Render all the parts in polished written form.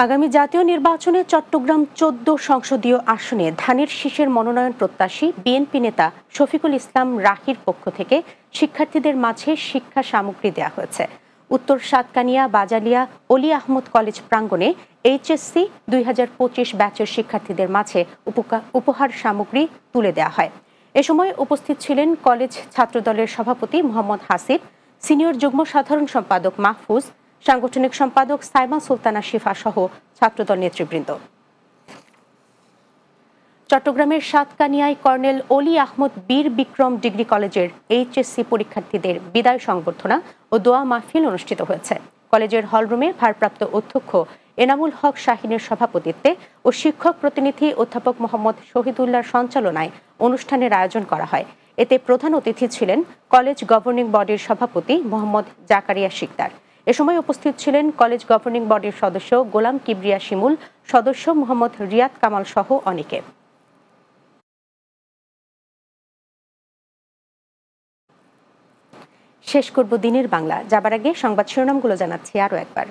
আগামী জাতীয় নির্বাচনে চট্টগ্রাম ১৪ সংসদীয় আসনে ধানের শীষের মনোনয়ন প্রত্যাশী বিএনপি নেতা শফিকুল ইসলাম রাহির পক্ষ থেকে শিক্ষার্থীদের মাঝে শিক্ষা সামগ্রী দেওয়া হয়েছে। উত্তর সাতকানিয়া বাজালিয়া অলি আহমদ কলেজ প্রাঙ্গণে এইচএসসি ২০২৫ ব্যাচের শিক্ষার্থীদের মাঝে উপহার সামগ্রী তুলে দেওয়া হয়। এ সময় উপস্থিত ছিলেন কলেজ ছাত্রদলের সভাপতি মোহাম্মদ হাসিব, সিনিয়র যুগ্ম সাধারণ সম্পাদক মাহফুজ, সাংগঠনিক সম্পাদক সাইমা সুলতানা শিফা সহ ছাত্রদল নেতৃবৃন্দ। চট্টগ্রামের সাতকানিয়ায় কর্নেল অলি আহমদ বীর বিক্রম ডিগ্রি কলেজের এইচএসসি পরীক্ষার্থীদের বিদায় সংবর্ধনা ও দোয়া মাহফিল অনুষ্ঠিত হয়েছে। কলেজের হলরুমে ভারপ্রাপ্ত অধ্যক্ষ এনামুল হক শাহিনের সভাপতিত্বে ও শিক্ষক প্রতিনিধি অধ্যাপক মোহাম্মদ শহীদুল্লাহর সঞ্চালনায় অনুষ্ঠানের আয়োজন করা হয়। এতে প্রধান অতিথি ছিলেন কলেজ গভর্নিং বডির সভাপতি মোহাম্মদ জাকারিয়া শিকদার। এ সময় উপস্থিত ছিলেন কলেজ গভর্নিং বডির সদস্য গোলাম কিবরিয়া শিমুল, সদস্য মোহাম্মদ রিয়াদ কামাল সহ অনেকে। শেষ করব দিনের বাংলা, যাবার আগে সংবাদ শিরোনামগুলো জানাচ্ছি আরও একবার।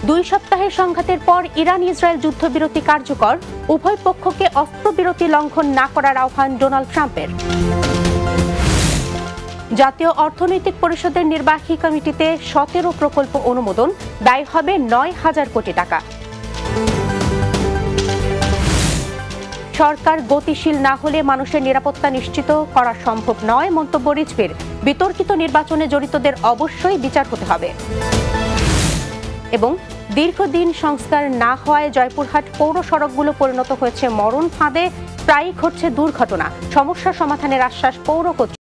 ২ সপ্তাহের সংঘাতের পর ইরান ইসরায়েল যুদ্ধবিরতি কার্যকর, উভয় পক্ষকে অস্ত্রবিরতি লঙ্ঘন না করার আহ্বান ডোনাল্ড ট্রাম্পের। জাতীয় অর্থনৈতিক পরিষদের নির্বাহী কমিটিতে ১৭ প্রকল্প অনুমোদন, ব্যয় হবে ৯,০০০ কোটি টাকা। সরকার গতিশীল না হলে মানুষের নিরাপত্তা নিশ্চিত করা সম্ভব নয়, মন্তব্য রিজভীর। বিতর্কিত নির্বাচনে জড়িতদের অবশ্যই বিচার হতে হবে। এবং দীর্ঘদিন সংস্কার না হওয়ায় জয়পুরহাট পৌর সড়কগুলো পরিণত হয়েছে মরণ ফাঁদে, প্রায়ই ঘটছে দুর্ঘটনা। সমস্যা সমাধানের আশ্বাস পৌর কর্তৃপক্ষের।